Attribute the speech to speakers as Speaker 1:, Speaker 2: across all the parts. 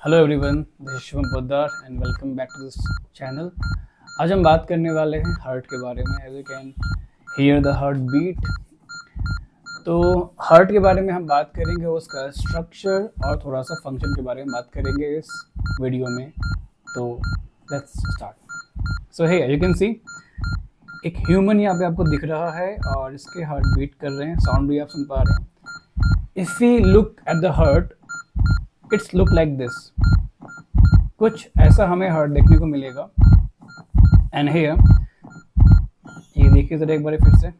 Speaker 1: Hello everyone, this is Shubham Poddar and welcome back to this channel. आज हम बात करने वाले हैं हार्ट के बारे में। As you can hear the heart beat. तो हार्ट के बारे में हम बात करेंगे, उसका स्ट्रक्चर और थोड़ा सा फंक्शन के बारे में बात करेंगे इस वीडियो में। तो let's start. So hey you can see एक ह्यूमन यहाँ पे आपको दिख रहा है और इसके हार्ट बीट कर रहे हैं, साउंड भी आप सुन पा रहे हैं। If we look at the heart, it's look like this. कुछ ऐसा हमें हार्ट देखने को मिलेगा। एंड हियर, ये देखिए जरा एक बार फिर से,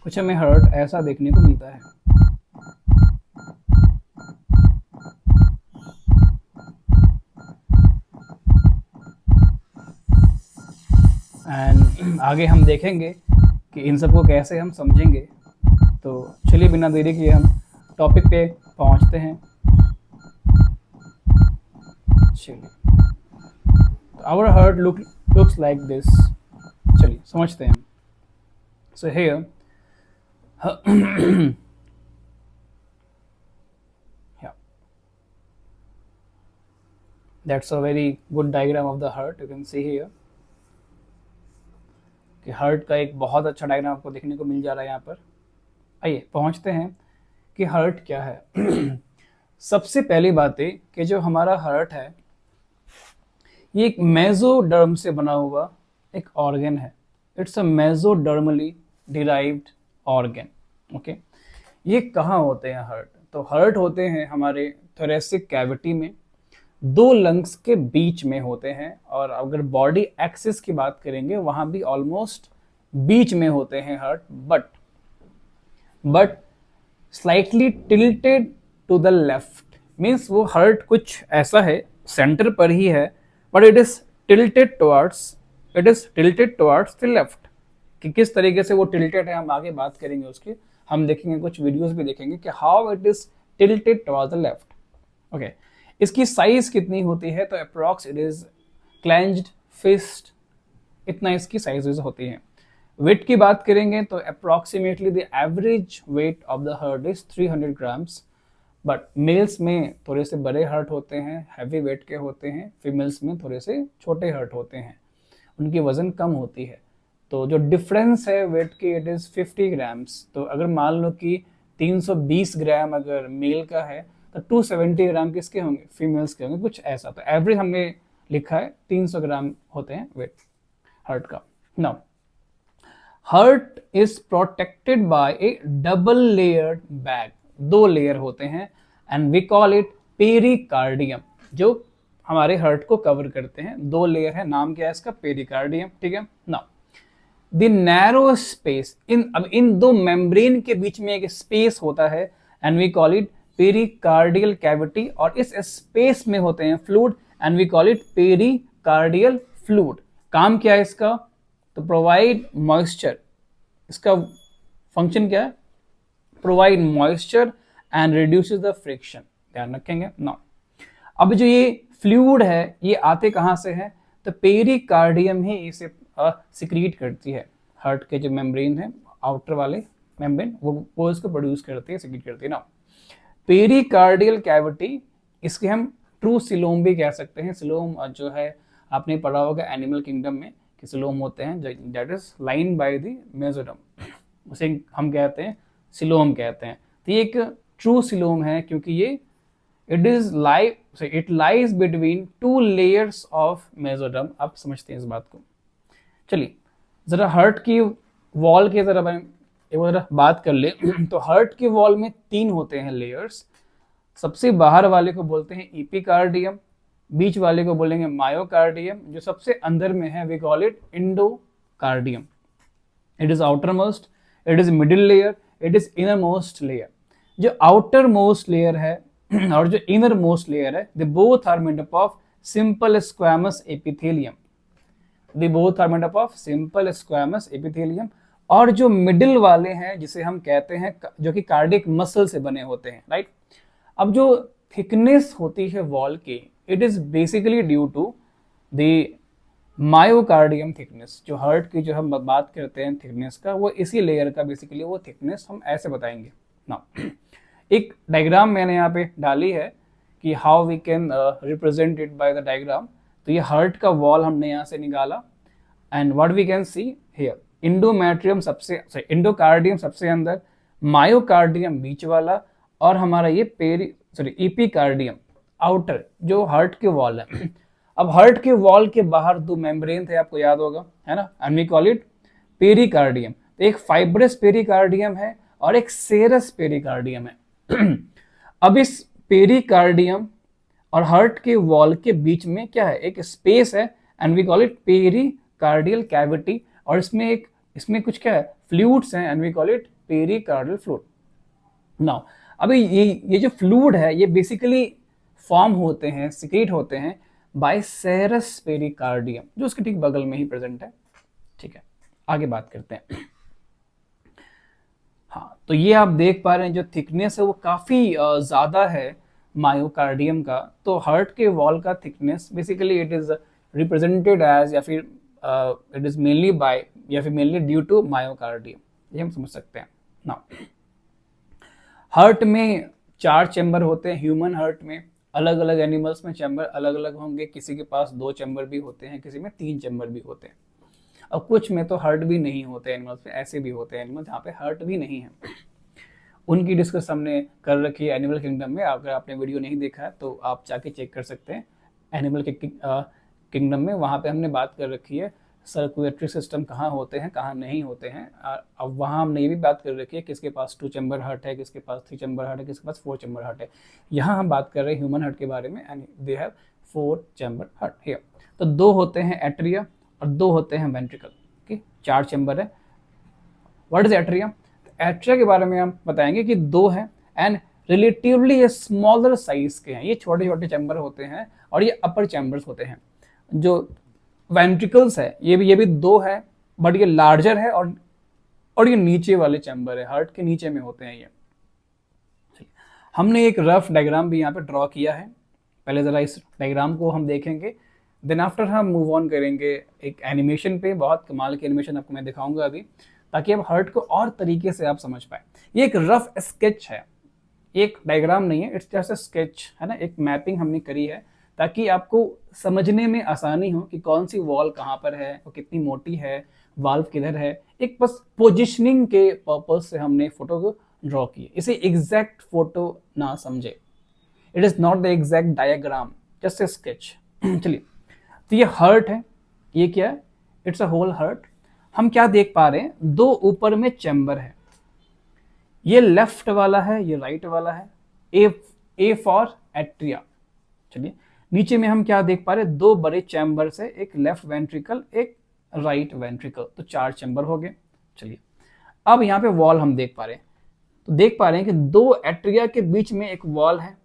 Speaker 1: कुछ हमें हार्ट ऐसा देखने को मिलता है। एंड आगे हम देखेंगे कि इन सबको कैसे हम समझेंगे। तो चलिए बिना देरी किए हम टॉपिक पे पहुंचते हैं। Our heart looks like this. चलिए समझते हैं। So here, yeah, that's a very good diagram of the heart. You can see here कि हार्ट का एक बहुत अच्छा डायग्राम आपको देखने को मिल जा रहा है यहाँ पर। आइए पहुँचते हैं कि हार्ट क्या है। सबसे पहली बात है कि जो हमारा हार्ट है ये एक मेसोडर्म से बना हुआ एक ऑर्गन है। It's a मेसोडर्मली derived organ. Okay, ये कहाँ होते हैं हार्ट? तो हार्ट होते हैं हमारे थोरेसिक कैविटी में, दो लंग्स के बीच में होते हैं। और अगर बॉडी एक्सिस की बात करेंगे वहां भी ऑलमोस्ट बीच में होते हैं heart, but slightly tilted to the left. Means वो हार्ट कुछ ऐसा है, सेंटर पर ही है, but it is tilted towards the left. कि किस तरीके से वो टिल्टेड है हम आगे बात करेंगे उसकी। हम देखेंगे, कुछ वीडियोस भी देखेंगे कि how it is tilted towards the left. Okay, इसकी साइज कितनी होती है? तो approx it is clenched fist, इतना इसकी साइज होती है। वेट की बात करेंगे तो approximately the average weight of the heart is 300 grams. But males में थोड़े से बड़े हार्ट होते हैं, हैवी वेट के होते हैं। फीमेल्स में थोड़े से छोटे हार्ट होते हैं, उनकी वजन कम होती है। तो जो डिफरेंस है वेट की, इट इज़ 50 ग्राम्स। तो अगर मान लो कि 320 ग्राम अगर मेल का है तो 270 ग्राम किसके होंगे? फीमेल्स के होंगे, कुछ ऐसा। तो एवरेज हमने लिखा है 300 ग्राम होते हैं वेट हार्ट का। Now heart is protected by a double layered bag. दो लेयर होते हैं and we call it pericardium, जो हमारे हार्ट को कवर करते हैं। दो लेयर है, नाम क्या है इसका? पेरिकार्डियम। ठीक है। नाउ द नैरो स्पेस, अब इन दो मेम्ब्रेन के बीच में एक स्पेस होता है and we call it pericardial cavity. और इस स्पेस में होते हैं fluid and we call it pericardial fluid. काम क्या है इसका? तो प्रोवाइड मॉइस्चर। इसका फंक्शन क्या है? Provide moisture and reduces the friction. ध्यान रखेंगे ना। अब जो ये फ्लूइड है ये आते कहाँ से है? तो पेरिकार्डियम ही इसे सिक्रीट करती है। हार्ट के जो मेम्ब्रेन है, आउटर वाले मेम्ब्रेन, वो इसको प्रोड्यूस करती है, सिक्रीट करती है ना। पेरिकार्डियल कैविटी, इसके हम ट्रू सिलोम भी कह सकते हैं। सिलोम जो है आपने पढ़ा होगा एनिमल किंगडम में कि सिलोम होते हैं that is line by the mesoderm, उसे हम कहते हैं सिलोम कहते हैं। तो ये एक ट्रू सिलोम है क्योंकि ये it lies between two layers of mesoderm. आप समझते हैं इस बात को। चलिए जरा हार्ट की वॉल के जरा बात कर ले। तो हार्ट की वॉल में 3 होते हैं लेयर्स। सबसे बाहर वाले को बोलते हैं एपिकार्डियम, बीच वाले को बोलेंगे मायोकार्डियम, जो सबसे अंदर में है we call it endocardium. It is outer most, it is middle layer, it is inner most layer. जो आउटर मोस्ट लेयर है और जो इनर मोस्ट लेयर है, they both are made up of simple squamous epithelium. They both are made up of simple squamous epithelium. और जो middle वाले हैं, जिसे हम कहते हैं, जो कि कार्डियक मसल से बने होते हैं, राइट। अब जो थिकनेस होती है वॉल की, it is basically due to the myocardium thickness. जो हार्ट की जो हम बात करते हैं थिकनेस का, वो इसी लेयर का बेसिकली वो थिकनेस हम ऐसे बताएंगे ना। एक डायग्राम मैंने यहाँ पे डाली है कि how we can represent it by the diagram. तो ये हार्ट का वॉल हमने यहाँ से निकाला and what we can see here, endocardium सबसे अंदर, मायोकार्डियम बीच वाला, और हमारा ये एपिकार्डियम आउटर जो हार्ट के वॉल है। अब हार्ट के वॉल के बाहर दो मेम्ब्रेन थे, आपको याद होगा, है ना, and we call it pericardium. तो एक फाइब्रस पेरिकार्डियम है और एक सेरस पेरिकार्डियम है। अब इस पेरिकार्डियम और हार्ट के वॉल के बीच में क्या है, एक स्पेस है and we call it pericardial cavity, और इसमें कुछ क्या है, फ्लूइड्स हैं and we call it pericardial fluid. Now अभी ये जो फ्लूइड है ये बेसिकली फॉर्म होते हैं, सिक्रीट होते हैं बाय सेरस पेरिकार्डियम जो उसके ठीक बगल में ही प्रेजेंट है। ठीक है, आगे बात करते हैं। हाँ, तो ये आप देख पा रहे हैं जो थिकनेस है वो काफी ज्यादा है मायोकार्डियम का। तो हार्ट के वॉल का thickness basically it is represented as, या फिर इट इज मेनली बाय, या फिर मेनली ड्यू टू मायोकार्डियम, ये हम समझ सकते हैं। नाउ हार्ट में 4 चैम्बर होते हैं, ह्यूमन हार्ट में। अलग अलग एनिमल्स में चैम्बर अलग अलग होंगे, किसी के पास 2 चैम्बर भी होते हैं, किसी में 3 चैम्बर भी होते हैं, और कुछ में तो हार्ट भी नहीं होते एनिमल्स में। ऐसे भी होते हैं एनिमल जहाँ पे हार्ट भी नहीं है, उनकी डिस्कस हमने कर रखी है एनिमल किंगडम में। अगर आपने वीडियो नहीं देखा है तो आप जाके चेक कर सकते हैं एनिमल के किंगडम में, वहाँ पे हमने बात कर रखी है सर्कुलेटरी सिस्टम कहाँ होते हैं कहाँ नहीं होते हैं। अब वहाँ हमने ये भी बात कर रखी है किसके पास 2 चैम्बर हार्ट है, किसके पास 3 चैम्बर हार्ट है, किसके पास 4 चैम्बर हार्ट है। यहाँ हम बात कर रहे हैं ह्यूमन हार्ट के बारे में and they have 4 chamber heart here. तो 2 होते हैं एट्रिया और 2 होते हैं वेंट्रिकल। ओके, 4 चैम्बर है। What is atria? एट्रिया के बारे में हम बताएंगे कि 2 हैं एंड रिलेटिवली ये स्मॉलर साइज के हैं। ये छोटे छोटे चैम्बर होते हैं और ये अपर चैम्बर्स होते हैं। जो वेंट्रिकल्स है ये भी 2 है, बट ये लार्जर है और ये नीचे वाले चैम्बर है, हार्ट के नीचे में होते हैं ये। हमने एक रफ डायग्राम भी यहाँ पे ड्रॉ किया है, पहले जरा इस डायग्राम को हम देखेंगे, देन आफ्टर हम मूव ऑन करेंगे एक एनिमेशन पे। बहुत कमाल की एनिमेशन आपको मैं दिखाऊंगा अभी, ताकि आप हार्ट को और तरीके से आप समझ पाए। ये एक रफ स्केच है, एक डायग्राम नहीं है, इट्स जस्ट अ स्केच, है ना, एक मैपिंग हमने करी है ताकि आपको समझने में आसानी हो कि कौन सी वॉल कहाँ पर है, वो कितनी मोटी है, वाल्व किधर है। एक बस पोजिशनिंग के पर्पज से हमने फोटो को ड्रॉ किए, इसे एग्जैक्ट फोटो ना समझे, it is not the exact diagram, just a sketch. चलिए, तो ये हार्ट है, ये क्या है, इट्स अ होल हार्ट। हम क्या देख पा रहे हैं, 2 ऊपर में चैम्बर है, ये लेफ्ट वाला है, ये राइट वाला है, ए फॉर एट्रिया। चलिए, नीचे में हम क्या देख पा रहे हैं, 2 बड़े चैम्बर से, एक लेफ्ट वेंट्रिकल एक राइट वेंट्रिकल, तो 4 चैम्बर हो गए। चलिए, अब यहाँ पे वॉल हम देख पा रहे हैं, तो देख पा रहे हैं कि 2 एट्रिया के बीच में एक वॉल है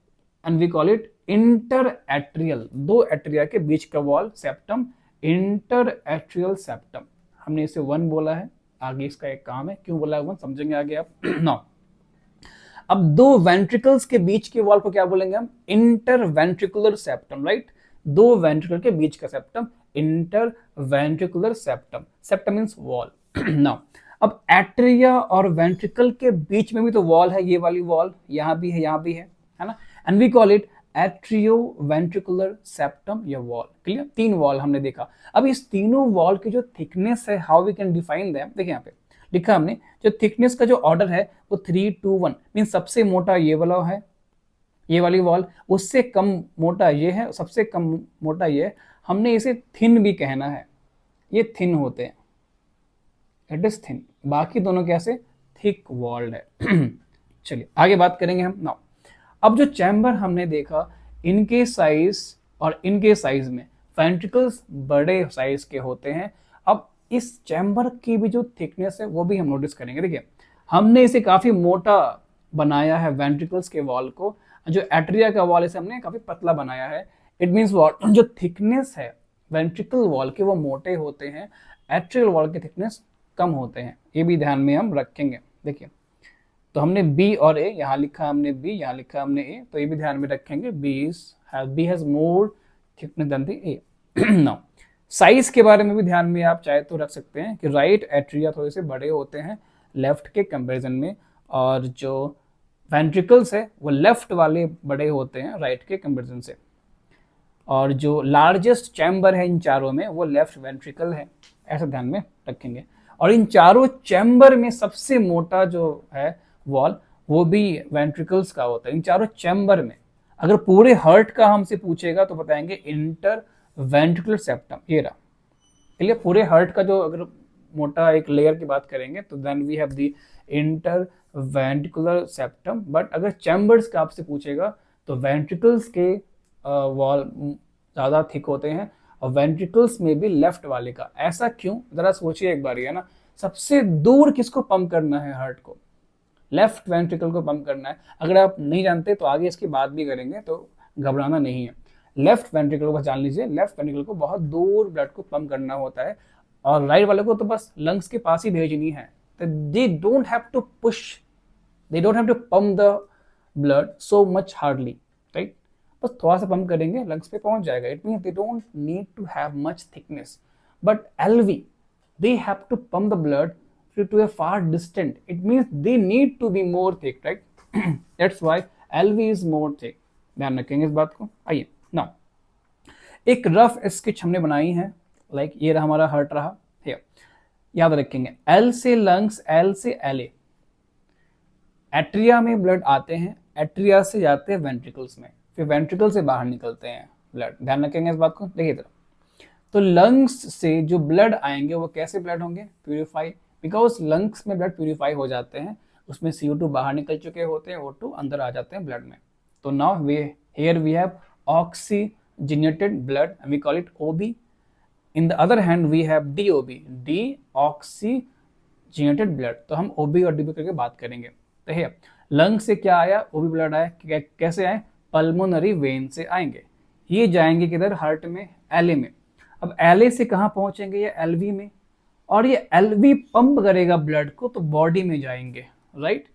Speaker 1: and we call it inter atrial. 2 atria के बीच का wall, septum, inter atrial septum. हमने इसे 1 बोला है, आगे इसका एक काम है, क्यों बोला है 1 समझेंगे आगे आप। नो, अब 2 वेंट्रिकल्स के बीच के वॉल को क्या बोलेंगे हम, inter ventricular septum, right. 2 ventricle के बीच का septum, inter ventricular septum. Septum means wall. Now अब एट्रिया और वेंट्रिकल के बीच में भी तो वॉल है, ये वाली वॉल यहाँ भी है, यहाँ भी है ना, and we call it atrio ventricular septum या वॉल। क्लियर, 3 वॉल हमने देखा। अब इस तीनों वॉल की जो थिकनेस है, how we can define them, देखिए यहाँ पे लिखा हमने, जो थिकनेस का जो ऑर्डर है वो 3 to 1 मीन सबसे मोटा ये वाला है, ये वाली वॉल, उससे कम मोटा ये है, सबसे कम मोटा ये है। हमने इसे थिन भी कहना है, ये थिन होते हैं, इट इज थिन। बाकी दोनों कैसे, थिक वॉल्ड है। चलिए आगे बात करेंगे हम। नाउ अब जो चैम्बर हमने देखा, इनके साइज और इनके साइज में वेंट्रिकल्स बड़े साइज के होते हैं। अब इस चैम्बर की भी जो थिकनेस है वो भी हम नोटिस करेंगे। देखिए, हमने इसे काफी मोटा बनाया है वेंट्रिकल्स के वॉल को, जो एट्रिया का वॉल इसे हमने काफी पतला बनाया है। इट मींस व्हाट, जो थिकनेस है वेंट्रिकल वॉल के वो मोटे होते हैं, एट्रियल वॉल के थिकनेस कम होते हैं, ये भी ध्यान में हम रखेंगे। देखिए, तो हमने बी और ए, यहाँ लिखा हमने बी, यहाँ लिखा हमने ए, तो ये भी ध्यान में रखेंगे, B has more thickness than the A. Now size के बारे में भी ध्यान में आप चाहे तो रख सकते हैं कि राइट एट्रिया थोड़े से बड़े होते हैं लेफ्ट के कंपैरिजन में, और जो वेंट्रिकल्स है वो लेफ्ट वाले बड़े होते हैं राइट के कंपेरिजन से, और जो लार्जेस्ट चैम्बर है इन चारों में वो लेफ्ट वेंट्रिकल है, ऐसा ध्यान में रखेंगे। और इन चारों चैम्बर में सबसे मोटा जो है वॉल वो भी वेंट्रिकल्स का होता है, इन चारों चैम्बर में। अगर पूरे हार्ट का हमसे पूछेगा तो बताएंगे इंटर वेंट्रिकुलर सेप्टम, ये रहा। क्लियर? पूरे हार्ट का जो अगर मोटा एक लेयर की बात करेंगे तो then we have the inter ventricular septum. But अगर चैम्बर्स का आपसे पूछेगा तो वेंट्रिकल्स के वॉल ज़्यादा थिक होते हैं और वेंट्रिकल्स में भी लेफ्ट वाले का। ऐसा क्यों, जरा सोचिए एक बार, है ना। सबसे दूर किसको पंप करना है हार्ट को? लेफ्ट वेंट्रिकल को पंप करना है। अगर आप नहीं जानते तो आगे इसकी बात भी करेंगे, तो घबराना नहीं है। लेफ्ट वेंट्रिकल को जान लीजिए, लेफ्ट वेंट्रिकल को बहुत दूर ब्लड को पंप करना होता है, और राइट वाले को तो बस लंग्स के पास ही भेजनी है। They don't have to push, they don't have to pump the blood so much hardly, right. बस थोड़ा सा पंप करेंगे लंग्स पे पहुंच जाएगा। It means they don't need to have much thickness. But LV, they have to pump the blood to a far distant. It means they need to be more thick, right? That's why LV is more thick. ध्यान रखेंगे इस बात को। आइए now एक rough sketch हमने बनाई है, लाइक ये रहा हमारा हार्ट रहा है। याद रखेंगे एल से लंग्स, एल से एलए, एट्रिया में ब्लड आते हैं, एट्रिया से जाते हैं वेंट्रिकल्स में, फिर वेंट्रिकल से बाहर निकलते हैं ब्लड। ध्यान रखेंगे इस बात को। देखिए इधर, तो लंग्स से जो ब्लड आएंगे वो कैसे ब्लड होंगे? प्यूरिफाई, बिकॉज लंग्स में ब्लड प्यूरिफाई हो जाते हैं, उसमें CO2 बाहर निकल चुके होते हैं, O2 अंदर आ जाते हैं ब्लड में। तो now here we have oxygenated blood, we call it OB। In the other hand we have DOB, deoxygenated blood. तो हम OB और DB करके बात करेंगे। तो है लंग से क्या आया? OB ब्लड आया। कैसे आए? पल्मोनरी वेन से आएंगे। ये जाएंगे किधर? हार्ट में, LA में। अब LA से कहाँ पहुंचेंगे? ये LV में, और ये LV पंप करेगा ब्लड को तो बॉडी में जाएंगे, राइट।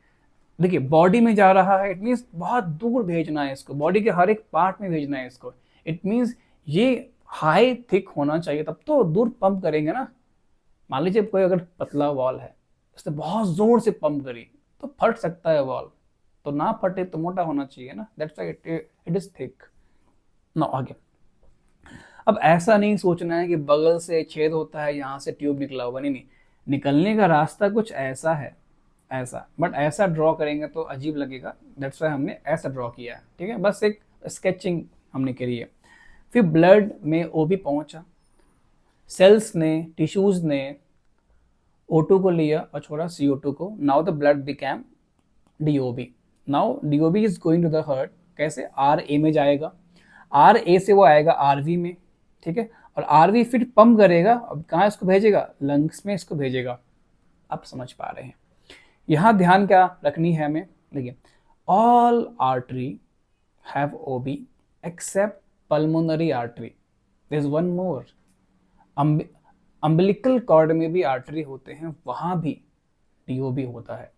Speaker 1: देखिए बॉडी में जा रहा है, इट मीन्स बहुत दूर भेजना है इसको, बॉडी के हर एक पार्ट में भेजना है इसको। इट मीन्स ये हाई थिक होना चाहिए, तब तो दूर पंप करेंगे ना। मान लीजिए कोई अगर पतला वॉल है, उसने बहुत जोर से पंप करी तो फट सकता है वॉल, तो ना फटे तो मोटा होना चाहिए ना। That's why it is thick. Now आगे, अब ऐसा नहीं सोचना है कि बगल से छेद होता है, यहाँ से ट्यूब निकला हुआ, नहीं, निकलने का रास्ता कुछ ऐसा है, ऐसा। बट ऐसा ड्रॉ करेंगे तो अजीब लगेगा, दैट्स वाई हमने ऐसा ड्रॉ किया है, ठीक है। बस एक स्केचिंग हमने करी है। फिर ब्लड में OB पहुंचा, सेल्स ने, टिश्यूज ने O2 को लिया और छोड़ा CO2 को। Now the blood became DOB। Now DOB is going to the heart. कैसे? RA में जाएगा, RA से वो आएगा RV में, ठीक है। और RV फिर पंप करेगा, अब कहाँ इसको भेजेगा? लंग्स में इसको भेजेगा। आप समझ पा रहे हैं। यहाँ ध्यान क्या रखनी है हमें? देखिए, all artery have OB except pulmonary artery. There is one more, umbilical cord में भी आर्टरी होते हैं, वहाँ भी DOB होता है।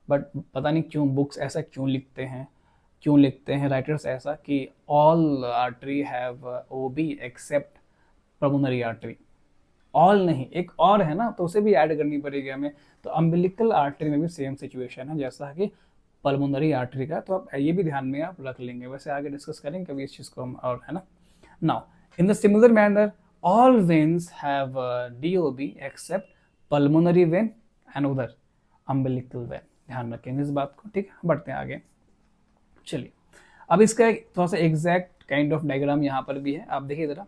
Speaker 1: बट पता नहीं क्यों बुक्स ऐसा क्यों लिखते हैं राइटर्स ऐसा कि all artery have OB except pulmonary artery. All नहीं, एक और है ना, तो उसे भी ऐड करनी पड़ेगी हमें। तो अम्बिलिकल आर्टरी में भी सेम सिचुएशन है जैसा कि पल्मोनरी आर्टरी का। तो आप ये भी ध्यान में आप रख लेंगे, वैसे आगे डिस्कस करेंगे कभी इस चीज़ को हम, और है ना। Now in the similar manner all veins have DOB accept pulmonary vein and उधर अम्बिलिकल वेन। ध्यान रखेंगे इस बात को, ठीक है। बढ़ते हैं आगे। चलिए, अब इसका थोड़ा सा एग्जैक्ट काइंड ऑफ डायग्राम यहाँ पर भी है, आप देखिए जरा।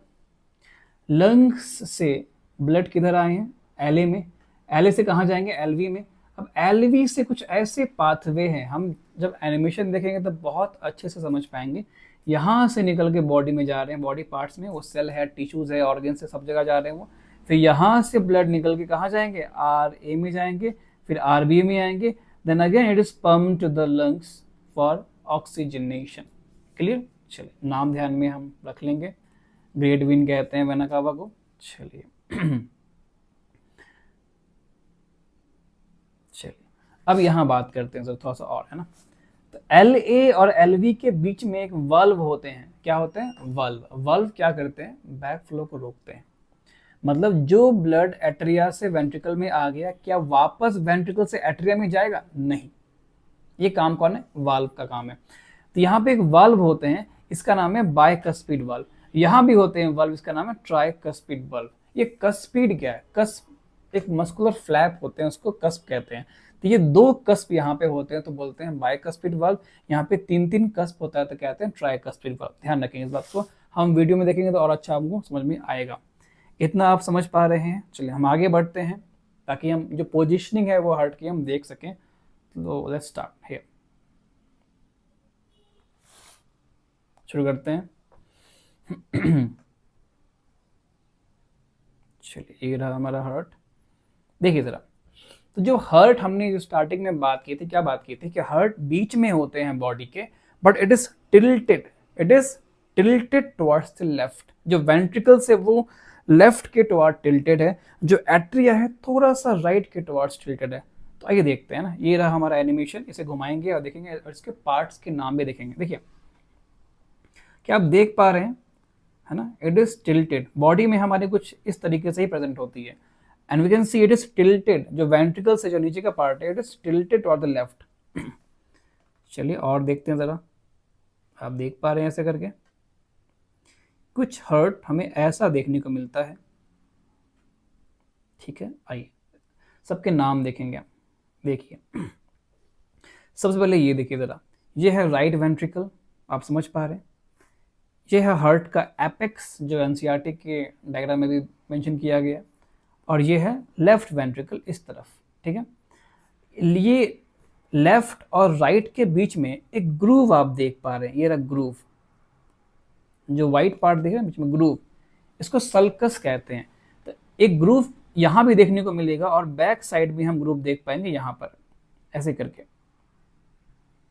Speaker 1: लंग्स से ब्लड किधर आए हैं? LA में। LA से कहाँ जाएंगे? LV में। अब LV से कुछ ऐसे पाथवे हैं, हम जब एनिमेशन देखेंगे तो बहुत अच्छे से समझ पाएंगे। यहाँ से निकल के बॉडी में जा रहे हैं, बॉडी पार्ट्स में, वो सेल है, टिश्यूज है, ऑर्गन से, सब जगह जा रहे हैं वो। फिर यहाँ से ब्लड निकल के कहाँ जाएंगे? RA में जाएंगे, फिर RB में आएंगे, then again it is pumped to the lungs for oxygenation. Clear? चलिए, नाम ध्यान में हम रख लेंगे। ग्रेट विन कहते हैं वेना कावा को। चलिए चलिए, अब यहाँ बात करते हैं सर थोड़ा सा और, है ना। तो LA और LV के बीच में एक वल्व होते हैं। क्या होते हैं? वल्व क्या करते हैं? बैक फ्लो को रोकते हैं। मतलब जो ब्लड एट्रिया से वेंट्रिकल में आ गया, क्या वापस वेंट्रिकल से एट्रिया में जाएगा? नहीं, ये काम कौन है, वाल्व का काम है। तो यहाँ पे एक वाल्व होते हैं, इसका नाम है बायकस्पिड वाल्व। यहाँ भी होते हैं वाल्व, इसका नाम है ट्राइकस्पिड वाल्व। ये कस्पिड क्या है, कस्प एक मस्कुलर फ्लैप होते हैं, उसको कस्प कहते हैं। तो ये दो कस्प यहाँ पे होते हैं तो बोलते हैं बायकस्पिड वाल्व। यहाँ पे तीन तीन कस्प होता है तो कहते हैं ट्राइकस्पिड वाल्व। ध्यान रखेंगे इस बात को, हम वीडियो में देखेंगे तो और अच्छा हमको समझ में आएगा। इतना आप समझ पा रहे हैं, चलिए हम आगे बढ़ते हैं ताकि हम जो पोजिशनिंग है वो हार्ट की हम देख सकें। तो लेट्स स्टार्ट हियर, शुरू करते हैं। चलिए ये रहा हमारा हार्ट। देखिए जरा, तो जो हार्ट हमने जो स्टार्टिंग में बात की थी, क्या बात की थी कि हार्ट बीच में होते हैं बॉडी के, but it is tilted towards the left. जो वेंट्रिकल्स है वो लेफ्ट के टुवर्ड टिल्टेड है, जो एट्रिया है थोड़ा सा राइट के टुवर्ड्स टिल्टेड है। तो आइए देखते हैं ना, ये रहा हमारा एनिमेशन, इसे घुमाएंगे और देखेंगे और इसके पार्ट्स के नाम भी देखेंगे। देखिए क्या आप देख पा रहे हैं, है ना, इट इज टिल्टेड। बॉडी में हमारे कुछ इस तरीके से ही प्रेजेंट होती है, and we can see it is tilted. जो वेंट्रिकल से जो नीचे का पार्ट है, it is tilted toward the left. चलिए और देखते हैं जरा, आप देख पा रहे हैं ऐसे करके कुछ हार्ट हमें ऐसा देखने को मिलता है। ठीक है, आइए सबके नाम देखेंगे हम। देखिए सबसे पहले ये देखिए जरा, ये है राइट वेंट्रिकल, आप समझ पा रहे हैं। ये है हार्ट का एपेक्स, जो एनसीईआरटी के डायग्राम में भी मेंशन किया गया, और ये है लेफ्ट वेंट्रिकल इस तरफ। ठीक है, ये लेफ्ट और राइट के बीच में एक ग्रूव आप देख पा रहे हैं, ये रहा ग्रूव, जो व्हाइट पार्ट देख रहे हैं बीच में ग्रूव, इसको सल्कस कहते हैं। तो एक ग्रूव यहाँ भी देखने को मिलेगा और बैक साइड भी हम ग्रूव देख पाएंगे यहाँ पर ऐसे करके,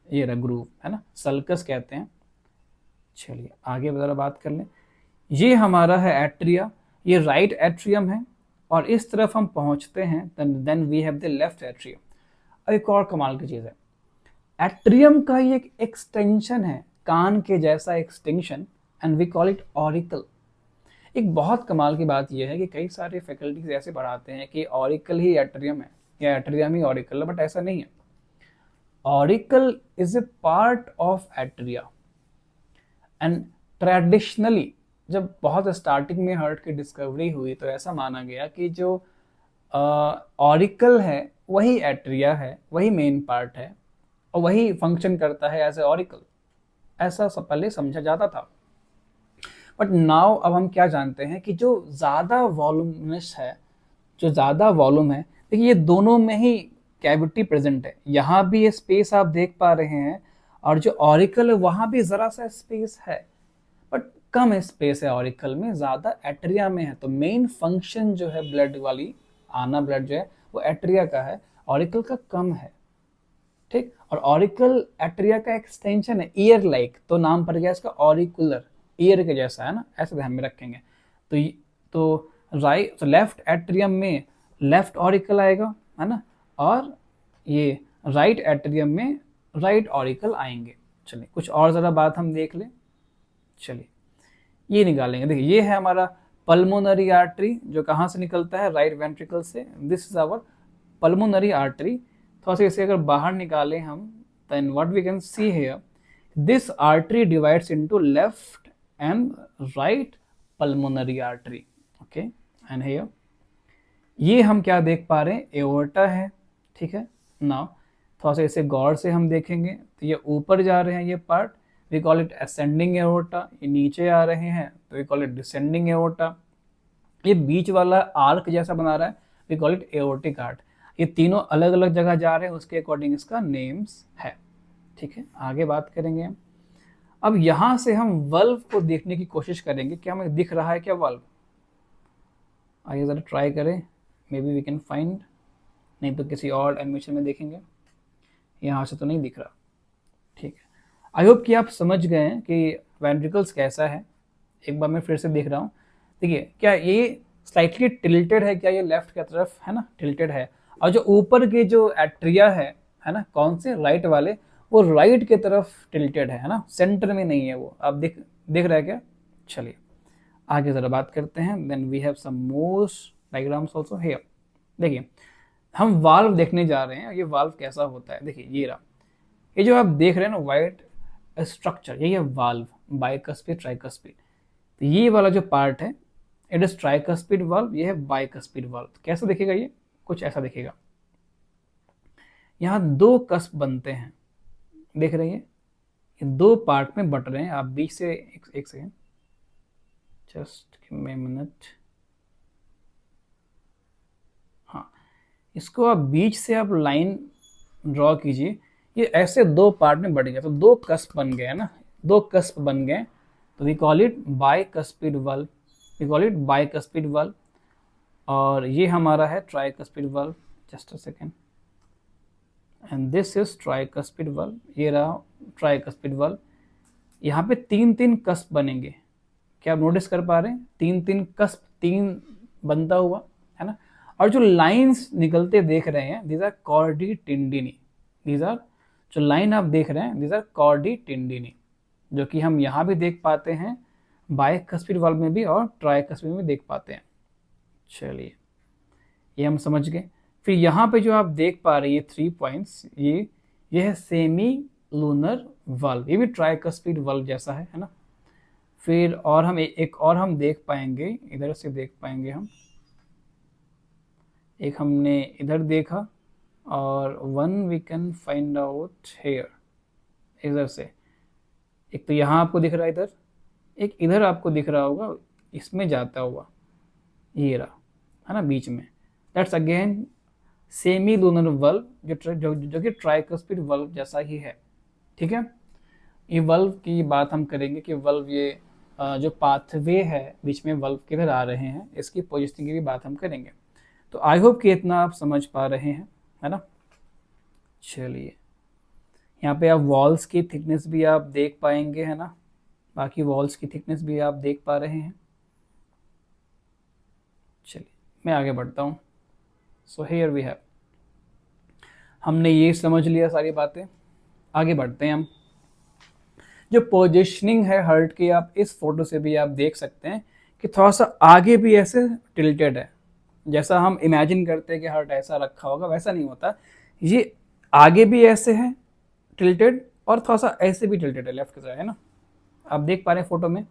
Speaker 1: ये रहा ग्रूव, है ना, सल्कस कहते हैं। चलिए आगे जरा बात कर लें। ये हमारा है एट्रिया, ये राइट एट्रियम है, और इस तरफ हम पहुंचते हैं then we have the left atrium. अब एक और कमाल की चीज़ है, एट्रियम का ये एक एक्सटेंशन है, कान के जैसा extension, and we call it auricle. एक बहुत कमाल की बात यह है कि कई सारे फैकल्टीज ऐसे पढ़ाते हैं कि ऑरिकल ही एट्रियम है या एट्रियम ही ऑरिकल है, बट ऐसा नहीं है। Auricle is a part of atria, and traditionally जब बहुत स्टार्टिंग में हार्ट की डिस्कवरी हुई तो ऐसा माना गया कि जो ऑरिकल है वही एट्रिया है, वही मेन पार्ट है और वही फंक्शन करता है एज ए ऑरिकल। ऐसा सब पहले समझा जाता था, बट नाउ अब हम क्या जानते हैं कि जो ज़्यादा वॉल्यूमिनस है, जो ज़्यादा वॉल्यूम है, देखिए ये दोनों में ही कैविटी प्रेजेंट है। यहाँ भी ये स्पेस आप देख पा रहे हैं, और जो ऑरिकल है वहाँ भी ज़रा सा स्पेस है, बट कम स्पेस है ऑरिकल में, ज़्यादा एट्रिया में है। तो मेन फंक्शन जो है ब्लड वाली आना, ब्लड जो है वो एट्रिया का है, ऑरिकल का कम है। ठीक, और ऑरिकल एट्रिया का एक्सटेंशन है, ईयर लाइक, तो नाम पड़ गया इसका ऑरिकुलर, ईयर के जैसा, है ना, ऐसे ध्यान में रखेंगे। तो राइट, तो लेफ्ट एट्रियम में लेफ्ट ऑरिकल आएगा, है ना, और ये राइट एट्रियम में राइट ऑरिकल आएंगे। चलिए कुछ और ज़रा बात हम देख लें। चलिए ये निकालेंगे, देखिए ये है हमारा पल्मोनरी आर्टरी, जो कहाँ से निकलता है, राइट वेंट्रिकल से। This is our pulmonary artery. थोड़ा सा इसे अगर बाहर निकालें हम, then what we can see here, this artery divides into left and right pulmonary artery. Okay, and here ये हम क्या देख पा रहे हैं, एओर्टा है। ठीक है, नाउ थोड़ा सा इसे गौर से हम देखेंगे तो ये ऊपर जा रहे हैं, ये part we call it ascending aorta, ये नीचे आ रहे हैं तो we call it descending aorta, ये बीच वाला आर्क जैसा बना रहा है we call it aortic arch. ये तीनों अलग अलग जगह जा रहे हैं, उसके अकॉर्डिंग इसका नेम्स है। ठीक है, आगे बात करेंगे हम। अब यहाँ से हम वल्व को देखने की कोशिश करेंगे, क्या हमें दिख रहा है क्या वल्व? आइए ज़रा ट्राई करें, maybe we can find, नहीं तो किसी और एनिमेशन में देखेंगे। यहाँ से तो नहीं दिख रहा। ठीक है, आई होप कि आप समझ गए हैं कि वेंट्रिकल्स कैसा है। एक बार मैं फिर से देख रहा हूँ, देखिए क्या ये स्लाइटली टिल्टेड है, क्या ये लेफ्ट की तरफ है ना, टिल्टेड है, और जो ऊपर के जो एट्रिया है ना, कौन से, राइट वाले, वो राइट की तरफ टिल्टेड है ना, सेंटर में नहीं है वो। आप दिख रहा है क्या? चलिए आगे ज़रा बात करते हैं। Then we have some more diagrams also here. देखिए हम वाल्व देखने जा रहे हैं, ये वाल्व कैसा होता है। देखिए ये रहा, ये जो आप देख रहे हैं ना वाइट स्ट्रक्चर, यही है वाल्व, बाइकस्पिड ट्राइकस्पिड। तो ये वाला जो पार्ट है इट इज ट्राइकस्पिड वाल्व, ये है बाइकस्पिड वाल्व। कैसा दिखेगा ये? कुछ ऐसा दिखेगा। यहाँ दो कस्प बनते हैं, देख रहे हैं, ये दो पार्ट में बट रहे हैं। आप बीच से एक second, just give me minute. हाँ, इसको आप बीच से आप लाइन ड्रॉ कीजिए, ये ऐसे दो पार्ट में बढ़ गया, तो दो कस्प बन गए ना, दो कस्प बन गए, तो we call it bicuspid valve, we call it bicuspid valve. और ये हमारा है tricuspid valve, just a second, and this is tricuspid valve, ये रहा ट्राइकस्पिड वाल्व। यहाँ पे तीन तीन कस्प बनेंगे, क्या आप नोटिस कर पा रहे हैं? तीन तीन कस्प, तीन बनता हुआ है ना। और जो लाइंस निकलते देख रहे हैं, दीज आर कॉर्डी टिंडिनी, दीज आर, जो लाइन आप देख रहे हैं, दीज आर कॉर्डी टिंडिनी, जो कि हम यहाँ भी देख पाते हैं, बाइकस्पिड वाल्व में भी और ट्राइकस्पिड में भी देख पाते हैं। चलिए, ये हम समझ गए। फिर यहाँ पे जो आप देख पा रहे हैं 3 पॉइंट्स, ये है सेमी लूनर वाल्व, ये भी ट्राइकस्पिड वाल्व जैसा है ना। फिर और हम एक और हम देख पाएंगे, इधर से देख पाएंगे हम, एक हमने इधर देखा, और one we can find out here, इधर से। एक तो यहाँ आपको दिख रहा है इधर, एक इधर आपको दिख रहा होगा, इसमें जाता हुआ, ये रहा है ना बीच में। That's again semi lunar valve, जो कि ट्राइकस्पिड वाल्व जैसा ही है। ठीक है, ये वाल्व की बात हम करेंगे कि वाल्व ये जो पाथवे है बीच में वाल्व किधर आ रहे हैं, इसकी पोजिशनिंग की भी बात हम करेंगे। तो आई होप कि इतना आप समझ पा रहे हैं, है ना। चलिए, यहाँ पे आप वॉल्स की थिकनेस भी आप देख पाएंगे, है ना, बाकी वॉल्स की थिकनेस भी आप देख पा रहे हैं। चलिए, मैं आगे बढ़ता हूँ। सो हियर वी हैव, हमने ये समझ लिया सारी बातें, आगे बढ़ते हैं हम। जो पोजिशनिंग है हार्ट की, आप इस फोटो से भी आप देख सकते हैं कि थोड़ा सा आगे भी ऐसे टिल्टेड है, जैसा हम इमेजिन करते हैं कि हार्ट ऐसा रखा होगा, वैसा नहीं होता। ये आगे भी ऐसे है टिल्टेड, और थोड़ा सा ऐसे भी टिल्टेड है लेफ्ट की तरफ, है ना। आप देख पा रहे हैं फोटो में,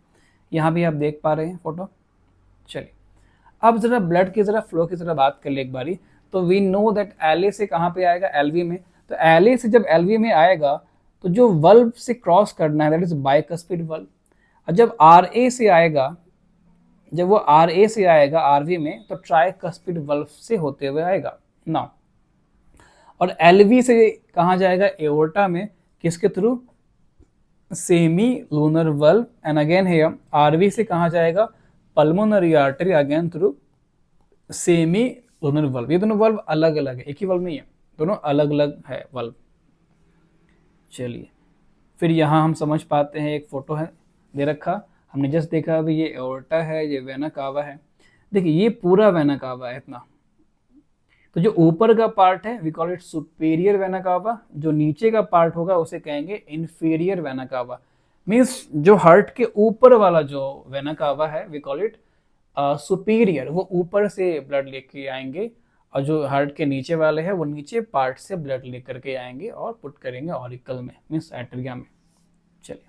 Speaker 1: यहाँ भी आप देख पा रहे हैं फोटो। चलिए, अब जरा ब्लड की जरा फ्लो की जरा बात कर ले एक बारी। तो वी नो दैट एल से कहाँ पे आएगा? एलवी में। तो एल से जब एलवी में आएगा तो जो वल्व से क्रॉस करना है दैट इज बाइकस्पिड वल्व। और जब आर से आएगा, जब वो आर से आएगा आरवी में, तो ट्राइकस्पिड वल्व से होते हुए आएगा नाउ। और एलवी से कहाँ जाएगा? एओर्टा में, किसके through? Semi lunar valve. And again है आरवी से कहाँ जाएगा? Pulmonary artery, again through semi lunar valve. ये दोनों वल्व अलग अलग है, एक ही वल्व नहीं है, दोनों अलग अलग है वल्व। चलिए, फिर यहाँ हम समझ पाते हैं, एक फोटो है दे रखा, हमने जस्ट देखा अभी, ये एओर्टा है, ये वेना कावा है। देखिए, ये पूरा वेना कावा है इतना। तो जो ऊपर का पार्ट है we call it superior vena cava, जो नीचे का पार्ट होगा उसे कहेंगे इंफीरियर वेना कावा। मीन्स जो हार्ट के ऊपर वाला जो वेना कावा है वी कॉल इट सुपीरियर, वो ऊपर से ब्लड लेके आएंगे, और जो हार्ट के नीचे वाले हैं वो नीचे पार्ट से ब्लड लेकर के आएंगे और पुट करेंगे ऑरिकल में, मीन्स एट्रिया में। चलिए,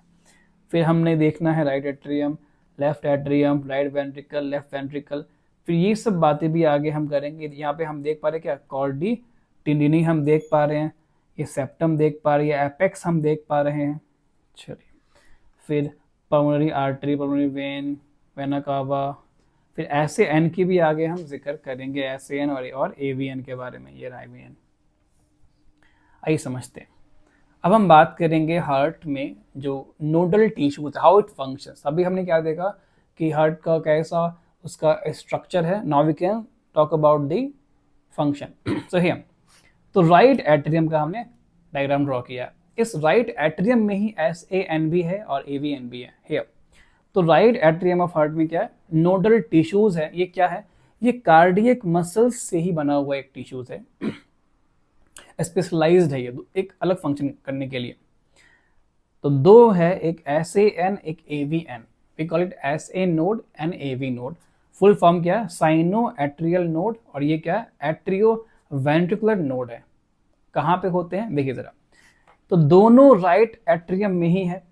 Speaker 1: फिर हमने देखना है right atrium, left atrium, right ventricle, left ventricle. फिर ये सब बातें भी आगे हम करेंगे। यहाँ पे हम देख पा रहे हैं क्या? कॉर्डी टिंडिनी हम देख पा रहे हैं, ये सेप्टम देख पा रहे हैं, एपेक्स हम देख पा रहे हैं। चलिए, फिर pulmonary artery, pulmonary vein, vena cava. फिर ऐसे एन की भी आगे हम जिक्र करेंगे, ऐसे एन और एवीएन के बारे में, ये आईवीएन। आइए समझते हैं। अब हम बात करेंगे हार्ट में जो nodal tissues, how it functions. अभी हमने क्या देखा कि हार्ट का कैसा उसका स्ट्रक्चर है। Now we can talk about the function. So here, तो राइट एट्रियम का हमने डायग्राम ड्रॉ किया। इस राइट एट्रियम में ही SAN भी है और AVN भी है हियर। तो राइट एट्रियम ऑफ हार्ट में क्या है? नोडल टिश्यूज है। ये क्या है? ये कार्डियक मसल्स से ही बना हुआ एक टिश्यूज है, स्पेशलाइज्ड है ये, एक अलग फंक्शन करने के लिए। तो दो है, एक SAN, एक AVN। We call it SA node and AV node. Full form क्या है? Sino atrial node. और ये क्या है? एट्रियो वेंट्रिकुलर नोड है। कहाँ पे होते हैं देखिए जरा। तो दोनों राइट एट्रियम में ही है,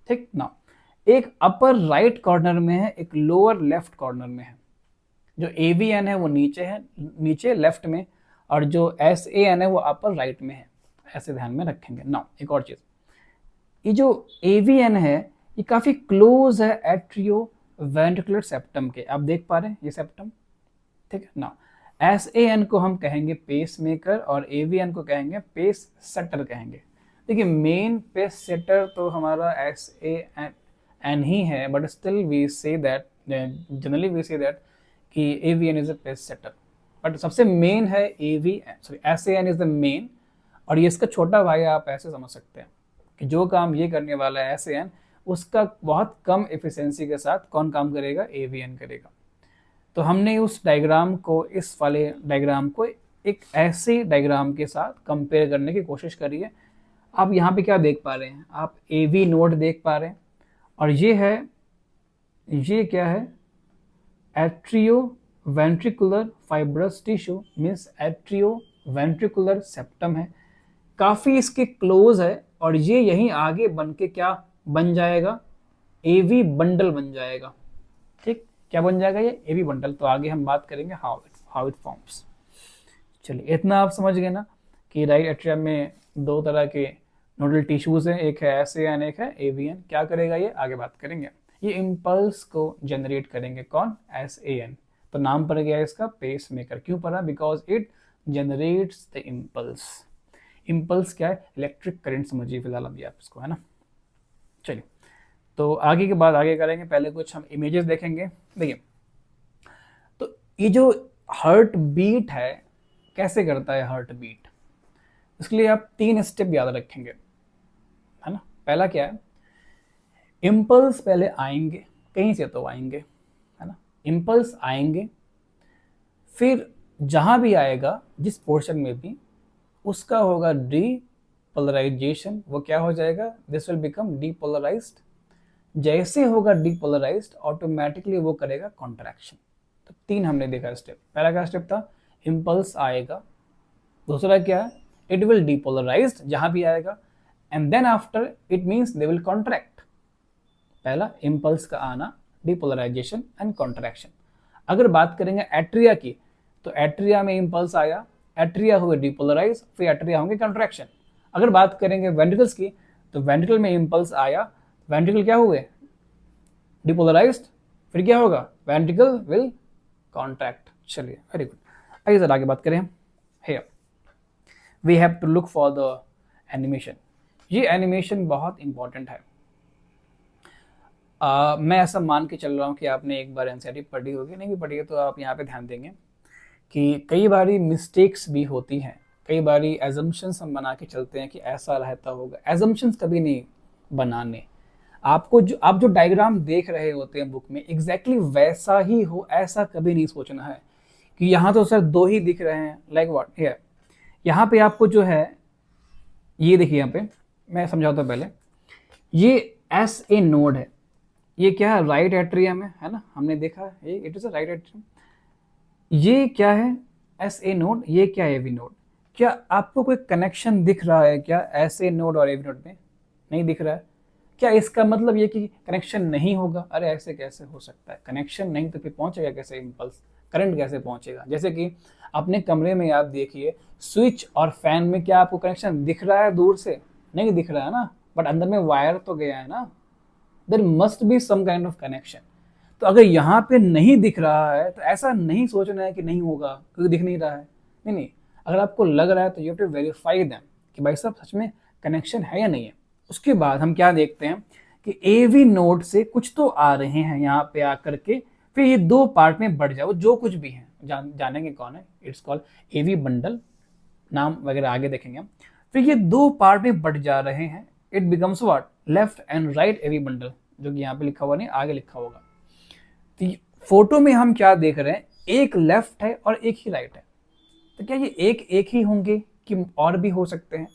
Speaker 1: ठीक ना। एक अपर राइट कॉर्नर में है, एक लोअर लेफ्ट कॉर्नर में है। जो AVN है वो नीचे है, नीचे लेफ्ट में, और जो SAN है वो अपर राइट में है, ऐसे ध्यान में रखेंगे ना। एक और चीज, ये जो AVN है ये काफी क्लोज है एट्रियो वेंट्रिकुलर सेप्टम के, आप देख पा रहे हैं ये सेप्टम, ठीक है ना। SAN को हम कहेंगे पेस मेकर और AVN को कहेंगे पेस सेटर कहेंगे। देखिए मेन पेस सेटर तो हमारा SAN ही है, but still we say that, generally we say that कि AVN is a pace setter, but सबसे मेन है SAN इज द मेन, और ये इसका छोटा भाई आप ऐसे समझ सकते हैं कि जो काम ये करने वाला है SAN, उसका बहुत कम एफिशिएंसी के साथ कौन काम करेगा, AVN करेगा। तो हमने उस डायग्राम को, इस वाले डायग्राम को एक ऐसे डायग्राम के साथ कंपेयर करने की कोशिश करी है। आप यहाँ पे क्या देख पा रहे हैं, आप AV नोड देख पा रहे हैं, और ये क्या है, atrio ventricular fibrous tissue, means atrio ventricular septum है, काफी इसके क्लोज है, और ये यहीं आगे बन के क्या बन जाएगा, AV बंडल बन जाएगा, ठीक। क्या बन जाएगा ये, AV बंडल। तो आगे हम बात करेंगे हाउ इट फॉर्म्स। चलिए इतना आप समझ गए ना कि राइट एट्रियम में दो तरह के नोडल टिश्यूज हैं, एक है SAN, एक है AVN। क्या करेगा ये, आगे बात करेंगे। ये इम्पल्स को जनरेट करेंगे कौन, SAN। तो नाम पड़ गया इसका पेस मेकर, क्यों पड़ा, because it generates the impulse. Impulse क्या है, इलेक्ट्रिक करंट समझिए फिलहाल अभी आप इसको, है ना। चलिए तो आगे के बाद आगे करेंगे, पहले कुछ हम इमेजेस देखेंगे। देखिए तो ये जो हार्ट बीट है, कैसे करता है हार्ट बीट, इसके लिए आप 3 स्टेप याद रखेंगे, है ना। पहला क्या है, इम्पल्स पहले आएंगे, कहीं से तो आएंगे, है ना। इम्पल्स आएंगे, फिर जहां भी आएगा, जिस पोर्शन में भी, उसका होगा डीपोलराइजेशन। वो क्या हो जाएगा, दिस विल बिकम डीपोलराइज्ड। जैसे होगा डीपोलराइज्ड, ऑटोमेटिकली वो करेगा कॉन्ट्रैक्शन। तो 3 हमने देखा स्टेप। पहला क्या स्टेप था, इम्पल्स आएगा। दूसरा क्या है, इट विल डीपोलराइज्ड जहां भी आएगा, and then after it means they will contract. पहला इम्पल्स का आना, डीपोलराइजेशन एंड कॉन्ट्रैक्शन। अगर बात करेंगे एट्रिया की, तो एट्रिया में इम्पल्स आया, एट्रिया हुए डीपोलराइज, फिर एट्रिया होंगे कॉन्ट्रैक्शन। अगर बात करेंगे वेंट्रिकल्स की, तो वेंट्रिकल में इम्पल्स आया, वेंट्रिकल क्या हुए, डिपोलराइज्ड, फिर क्या होगा, वेंट्रिकल विल कॉन्ट्रैक्ट। चलिए वेरी गुड। आइए सर आगे बात करें। Here we have to look for the animation. ये एनिमेशन बहुत इंपॉर्टेंट है। मैं ऐसा मान के चल रहा हूँ कि आपने एक बार एनसीईआरटी पढ़ी होगी, नहीं भी पढ़ी है तो आप यहाँ पे ध्यान देंगे कि कई बारी मिस्टेक्स भी होती हैं, कई बारी एजम्पशंस हम बना के चलते हैं कि ऐसा रहता होगा। एजम्पशंस कभी नहीं बनाने, आपको जो आप जो डायग्राम देख रहे होते हैं बुक में, एग्जैक्टली वैसा ही हो, ऐसा कभी नहीं सोचना है कि यहाँ तो सर 2 ही दिख रहे हैं, लाइक व्हाट हियर। यहाँ पे आपको जो है, ये देखिए, यहाँ पे मैं समझाता हूँ पहले। ये SA नोड है, ये क्या है, राइट एट्रियम है ना, हमने देखा है, it is a right atrium. ये क्या है, SA नोड, ये क्या है, AV नोड। क्या आपको कोई कनेक्शन दिख रहा है क्या SA नोड और AV नोड में, नहीं दिख रहा है। क्या इसका मतलब ये कि कनेक्शन नहीं होगा, अरे ऐसे कैसे हो सकता है, कनेक्शन नहीं तो फिर पहुंचेगा कैसे इम्पल्स, करंट कैसे पहुंचेगा। जैसे कि अपने कमरे में आप देखिए, स्विच और फैन में क्या आपको कनेक्शन दिख रहा है, दूर से नहीं दिख रहा है ना, बट अंदर में वायर तो गया है ना, there must be some kind of connection. तो अगर यहाँ पे नहीं दिख रहा है तो ऐसा नहीं सोचना है कि नहीं होगा क्योंकि दिख नहीं रहा है, नहीं, अगर आपको लग रहा है तो you have to verify them कि भाई साहब सच में कनेक्शन है या नहीं है। उसके बाद हम क्या देखते हैं कि AV नोड से कुछ तो आ रहे हैं यहाँ पे आकर के, फिर ये 2 पार्ट में बढ़ जाओ, जो कुछ भी है जानेंगे कौन है, इट्स कॉल्ड AV बंडल, नाम वगैरह आगे देखेंगे हम। फिर ये 2 पार्ट में बढ़ जा रहे हैं, it becomes what, left and right AV bundle, जो कि यहाँ पे लिखा हुआ नहीं, आगे लिखा होगा। तो फोटो में हम क्या देख रहे हैं, एक लेफ्ट है और एक ही राइट है। तो क्या ये एक ही होंगे कि और भी हो सकते हैं।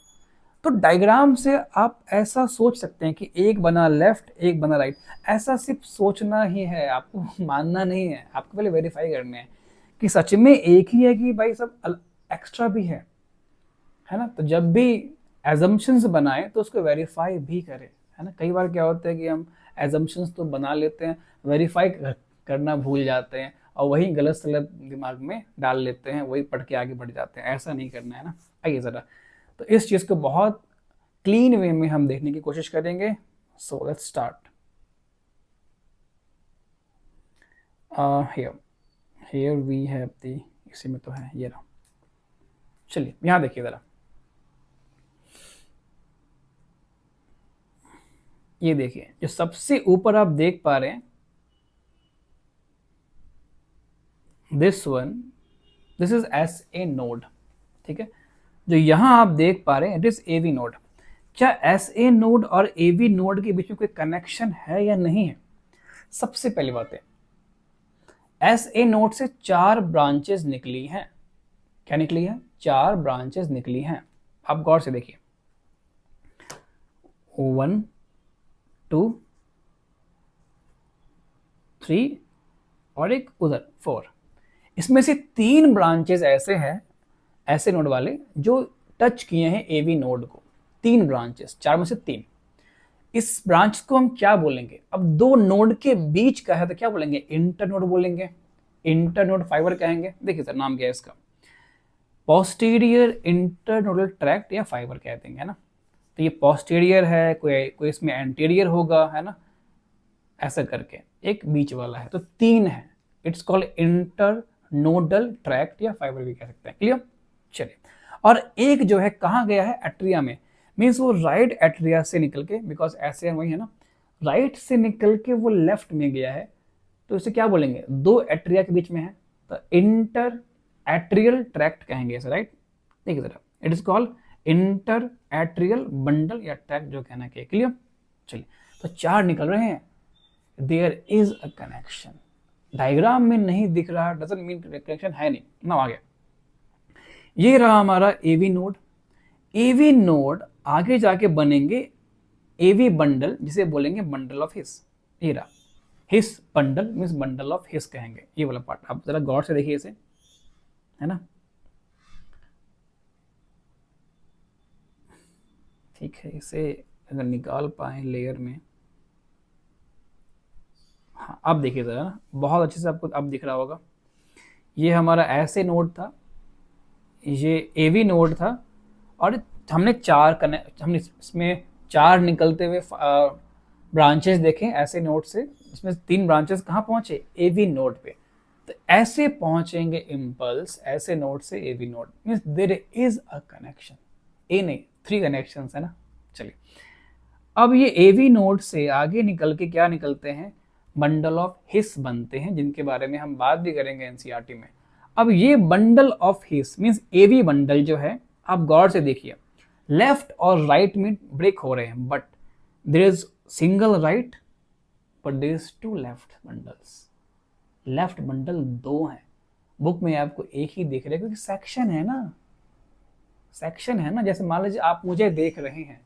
Speaker 1: तो डायग्राम से आप ऐसा सोच सकते हैं कि एक बना लेफ्ट, एक बना राइट, ऐसा सिर्फ सोचना ही है, आपको मानना नहीं है, आपको पहले वेरीफाई करने हैं कि सच में एक ही है कि भाई सब एक्स्ट्रा भी है ना। तो जब भी एजम्पशंस बनाए तो उसको वेरीफाई भी करें, है ना। कई बार क्या होता है कि हम एजम्पशंस तो बना लेते हैं, वेरीफाई करना भूल जाते हैं और वही गलत सलत दिमाग में डाल लेते हैं, वही पढ़ के आगे बढ़ जाते हैं। ऐसा नहीं करना है ना। आइए ज़रा, तो इस चीज़ को बहुत क्लीन वे में हम देखने की कोशिश करेंगे। So let's start. Here we have the, इसी में तो है ये रहा। चलिए यहाँ देखिए ज़रा, ये देखिए जो सबसे ऊपर आप देख पा रहे हैं, this one, this is S A node, ठीक है। जो यहां आप देख पा रहे हैं it is A V node. क्या एस ए नोड और ए वी नोड के बीच में कोई कनेक्शन है या नहीं है? सबसे पहली बात है, एस ए नोड से 4 ब्रांचेस निकली हैं। क्या निकली है? 4 ब्रांचेस निकली हैं। आप गौर से देखिए, 1 2 3 और एक उधर 4। इसमें से 3 ब्रांचेस ऐसे हैं, ऐसे नोड वाले जो टच किए हैं ए वी नोड को। 3 ब्रांचेस, 4 में से 3। इस ब्रांच को हम क्या बोलेंगे? अब 2 नोड के बीच का है तो क्या बोलेंगे? इंटर नोड बोलेंगे, इंटर नोड फाइबर कहेंगे। देखिए सर, नाम क्या है इसका? पोस्टीरियर इंटरनोडल ट्रैक्ट या फाइबर कह देंगे, है ना। तो ये पोस्टीरियर है, कोई इसमें एंटीरियर होगा, है ना, ऐसा करके एक बीच वाला है। तो 3 है, it's called inter nodal tract या फाइबर भी कह सकते हैं। क्लियर? चलिए, और एक जो है कहाँ गया है? एट्रिया में। मीन्स वो राइट एट्रिया से निकल के, बिकॉज ऐसे वही है ना, राइट से निकल के वो लेफ्ट में गया है, तो इसे क्या बोलेंगे? 2 एट्रिया के बीच में है तो इंटर एट्रियल ट्रैक्ट कहेंगे इसे, राइट। देखिए जरा, it is called inter atrial bundle या ट्रैक्ट जो कहना है। क्लियर? चलिए, तो 4 निकल रहे हैं, there is a connection. Diagram में नहीं दिख रहा डजंट मीन कनेक्शन है नहीं ना। आ गया, ये रहा हमारा एवी नोड। एवी नोड आगे जाके बनेंगे एवी बंडल, जिसे बोलेंगे बंडल ऑफ हिस। ये रहा His bundle, means bundle of His कहेंगे ये वाला पार्ट। आप जरा गौर से देखिए इसे, है ना। ठीक है, इसे अगर निकाल पाए लेयर में, हाँ अब देखिए जरा ना, बहुत अच्छे से आपको अब दिख रहा होगा। ये हमारा ऐसे नोड था, ये एवी नोड था, और हमने 4 कनेक्ट, हमने इसमें 4 निकलते हुए ब्रांचेस देखे ऐसे नोड से। इसमें 3 ब्रांचेस कहाँ पहुंचे? एवी नोड पे। तो ऐसे पहुंचेंगे इम्पल्स ऐसे नोड से AV node, means there is a connection. ए नहीं, 3 कनेक्शन है ना। चलिए, अब ये एवी नोड से आगे निकल के क्या निकलते हैं? बंडल ऑफ हिस बनते हैं, जिनके बारे में हम बात भी करेंगे एनसीईआरटी में। अब ये bundle of His means AV bundle जो है, आप गौर से देखिए, लेफ्ट और राइट में ब्रेक हो रहे हैं, but there is single right but there is 2 left bundles. Left bundle 2 हैं। बुक में आपको एक ही दिख रहा है क्योंकि सेक्शन है ना, सेक्शन है ना। जैसे मान लीजिए आप मुझे देख रहे हैं,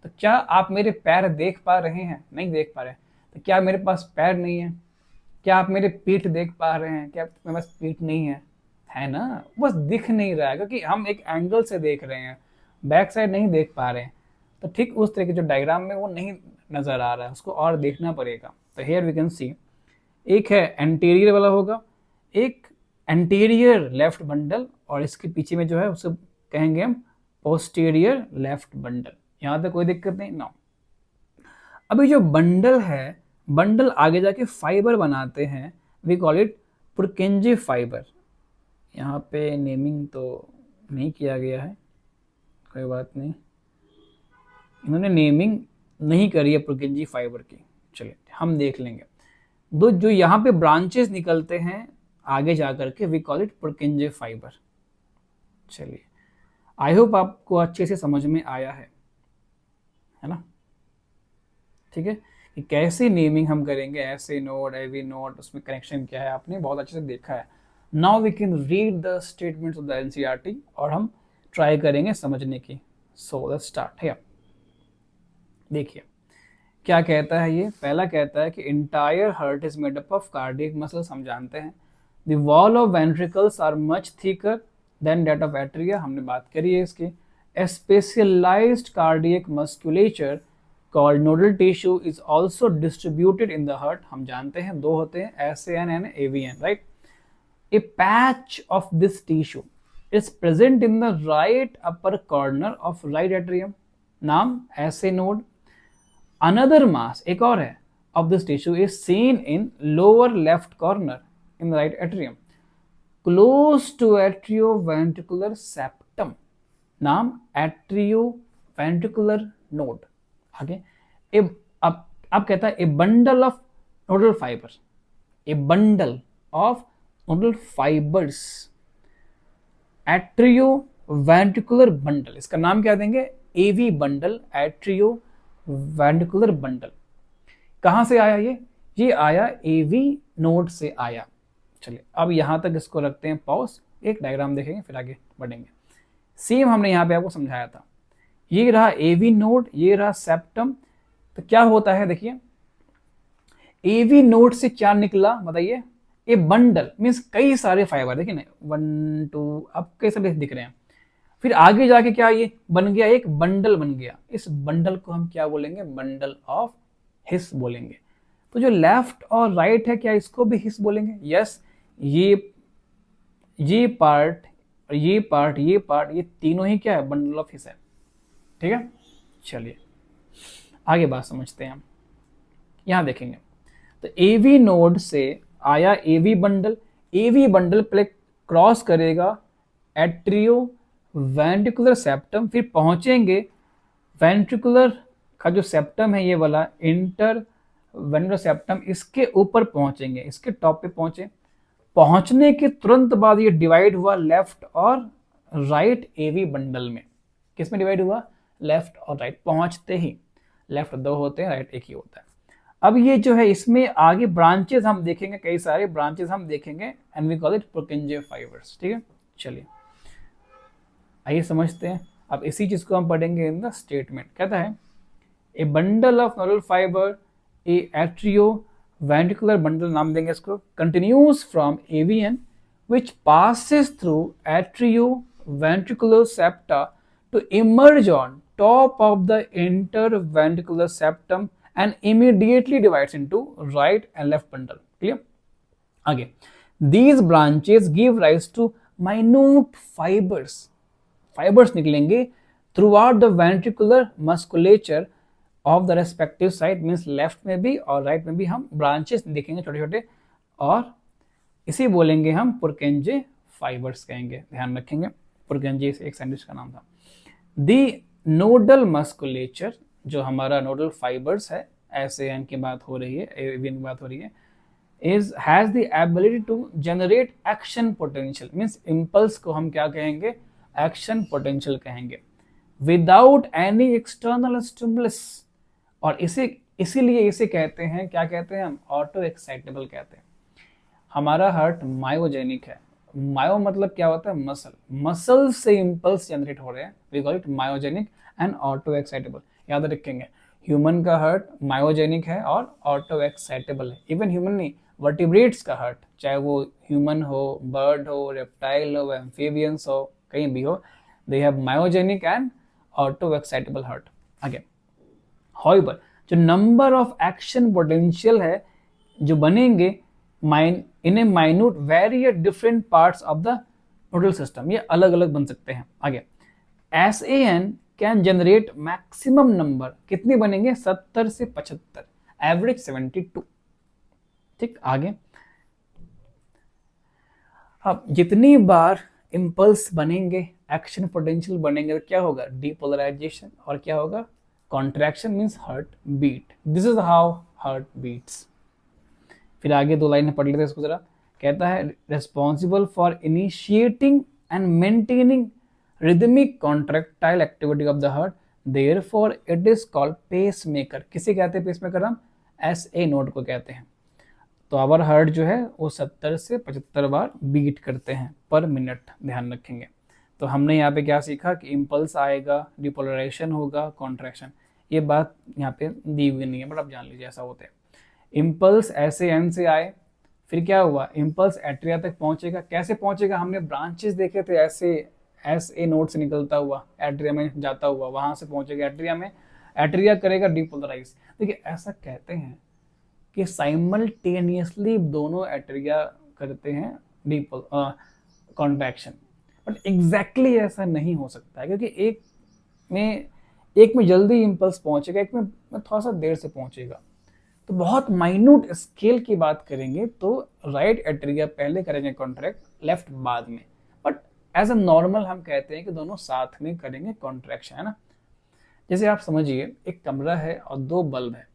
Speaker 1: तो क्या आप मेरे पैर देख पा रहे हैं? नहीं देख पा रहे। तो क्या मेरे पास पैर नहीं है? क्या आप मेरे पीठ देख पा रहे हैं? क्या मेरे पास पीठ नहीं है ना। बस दिख नहीं रहा है क्योंकि हम एक एंगल से देख रहे हैं, बैक साइड नहीं देख पा रहे हैं। तो ठीक उस तरह के जो डायग्राम में वो नहीं नजर आ रहा है, उसको और देखना पड़ेगा। तो हेयर वी कैन सी, एक है एंटीरियर वाला होगा, एक एंटीरियर लेफ्ट बंडल, और इसके पीछे में जो है उसे कहेंगे हम पोस्टीरियर लेफ्ट बंडल। यहां तक कोई दिक्कत नहीं ना। अभी जो बंडल है, बंडल आगे जाके फाइबर बनाते हैं, we call it Purkinje fibre. यहाँ पे नेमिंग तो नहीं किया गया है, कोई बात नहीं, इन्होंने नेमिंग नहीं करी है पुरकिंजे फाइबर की। चलिए हम देख लेंगे। दो जो यहाँ पे ब्रांचेस निकलते हैं आगे जाकर के, we call it Purkinje fibre. चलिए, आई होप आपको अच्छे से समझ में आया है ना। ठीक है, कि कैसे नेमिंग हम करेंगे, ऐसे नोड, एवी नोड, उसमें कनेक्शन क्या है, आपने बहुत अच्छे से देखा है। Now we can read the statements of the NCERT और हम ट्राई करेंगे समझने की। So let's start. है, देखिए क्या कहता है ये। पहला कहता है कि entire heart is made up of cardiac muscles, हम जानते हैं। The wall of ventricles are much thicker than that of atria, हमने बात करी है इसकी। A specialized cardiac musculature called nodal tissue is also distributed in the heart. हम जानते हैं दो होते हैं, SAN and AVN, right? A patch of this tissue is present in the right upper corner of right atrium. नाम SA node. Another mass, एक और है, of this tissue is seen in lower left corner in the right atrium, close to atrioventricular septum. नाम atrioventricular node. आगे अब कहता है a bundle of nodal fibre, a bundle of nodal fibres, atrioventricular bundle. इसका नाम क्या देंगे? AV bundle, atrioventricular bundle. कहां से आया ये आया एवी नोड से आया. चलिए अब यहां तक इसको रखते हैं पॉज, एक डायग्राम देखेंगे फिर आगे बढ़ेंगे. सेम हमने यहां पे आपको समझाया था. ये रहा एवी नोड, ये रहा सेप्टम. तो क्या होता है देखिए, एवी नोड से क्या निकला बताइए? ए बंडल मीन्स कई सारे फाइबर, देखिए ना 1 2 अब कई सारे दिख रहे हैं. फिर आगे जाके क्या ये बन गया? एक बंडल बन गया. इस बंडल को हम क्या बोलेंगे? बंडल ऑफ हिस बोलेंगे. तो जो लेफ्ट और राइट है क्या इसको भी हिस बोलेंगे? यस. ये पार्ट ये तीनों ही क्या है? बंडल ऑफ हिस है. ठीक है, चलिए आगे बात समझते हैं हम. यहां देखेंगे तो एवी नोड से आया एवी बंडल. एवी बंडल पहले क्रॉस करेगा एट्रियो वेंट्रिकुलर सेप्टम, फिर पहुंचेंगे वेंट्रिकुलर का जो सेप्टम है ये वाला इंटर वेंट्रिकुलर सेप्टम, इसके ऊपर पहुंचेंगे, इसके टॉप पे पहुंचने के तुरंत बाद ये डिवाइड हुआ लेफ्ट और राइट एवी बंडल में. किस में डिवाइड हुआ? लेफ्ट और राइट. पहुंचते ही लेफ्ट 2 होते हैं, राइट 1 ही होता है. अब ये जो है इसमें आगे ब्रांचेस हम देखेंगे, कई सारे ब्रांचेस हम देखेंगे and we call it Purkinje fibres. ठीक है, चलिए आइए समझते हैं. अब इसी चीज को हम पढ़ेंगे इन द स्टेटमेंट. कहता है a bundle of nodal fibre, A atrio ventricular bundle नाम देंगे इसको, continues from AVN which passes through atrio ventricular septa to emerge on top of the interventricular septum and immediately divides into right and left bundle. Clear? Again, these branches give rise to minute fibers. Fibers निकलेंगे throughout the ventricular musculature of the respective side, means left में भी और right में भी हम branches देखेंगे छोटे छोटे, और इसी बोलेंगे हम पुर्केंजे फाइबर्स कहेंगे. ध्यान रखेंगे, पुर्केंजे एक सैंडविच का नाम था. दी नोडल मस्कुलेचर, जो हमारा नोडल फाइबर्स है, SAN की बात हो रही है, AVN की बात हो रही है, is has the ability to generate action potential, means impulse को हम क्या कहेंगे? एक्शन पोटेंशियल कहेंगे, विदाउट एनी एक्सटर्नल स्टिमुलस. और इसीलिए इसे कहते हैं, क्या कहते हैं हम? ऑटो एक्साइटेबल कहते हैं. हमारा हार्ट मायोजेनिक है. मायो मतलब क्या होता है? मसल से इंपल्स जनरेट हो रहे हैं, we call it myogenic and auto excitable. याद रखेंगे, ह्यूमन का हार्ट मायोजेनिक है और ऑटो एक्साइटेबल है. इवन ह्यूमन नहीं, वर्टिब्रेट्स का हार्ट, चाहे वो ह्यूमन हो, बर्ड हो, रेप्टाइल हो, एम्फीबियंस हो, कहीं भी हो, they have myogenic and auto excitable heart. Again however, जो नंबर ऑफ एक्शन पोटेंशियल है जो बनेंगे in a minute vary at different parts of the nodal system, ये अलग अलग बन सकते हैं. आगे SAN can generate maximum number, कितने बनेंगे? 70 से 75, एवरेज 72. ठीक, आगे अब जितनी बार इंपल्स बनेंगे, एक्शन पोटेंशियल बनेंगे, तो क्या होगा? डीपोलराइजेशन, और क्या होगा? Contraction, means heart beat. This is how heart beats. फिर आगे 2 लाइनें पढ़ लेते हैं इसको जरा. कहता है responsible for initiating and maintaining rhythmic contractile activity of the heart, therefore it is called pace maker. किसे कहते हैं पेस मेकर? हम SA नोड को कहते हैं. तो आवर हार्ट जो है वो 70 से 75 बार बीट करते हैं पर मिनट. ध्यान रखेंगे. तो हमने यहाँ पे क्या सीखा कि इम्पल्स आएगा, डिपोलराइजेशन होगा, कॉन्ट्रैक्शन. ये बात यहाँ पे दी हुई नहीं है, बट आप जान लीजिए ऐसा होता है. इम्पल्स SAN से आए, फिर क्या हुआ? इम्पल्स एट्रिया तक पहुंचेगा. कैसे पहुंचेगा? हमने ब्रांचेस देखे थे, एस ए नोड से निकलता हुआ एट्रिया में जाता हुआ वहां से पहुंचेगा एट्रिया में, एट्रिया करेगा डीपोलराइज। देखिए ऐसा कहते हैं कि साइमल्टेनियसली दोनों एट्रिया करते हैं डीपोल कॉन्ट्रैक्शन, बट एग्जैक्टली ऐसा नहीं हो सकता है, क्योंकि एक में जल्दी इम्पल्स पहुंचेगा, एक में थोड़ा सा देर से पहुंचेगा। तो बहुत माइन्यूट स्केल की बात करेंगे तो राइट एट्रिया पहले करेंगे कॉन्ट्रैक्ट, लेफ्ट बाद में, बट एज अ नॉर्मल हम कहते हैं कि दोनों साथ में करेंगे कॉन्ट्रैक्शन, है ना। जैसे आप समझिए एक कमरा है और दो बल्ब है,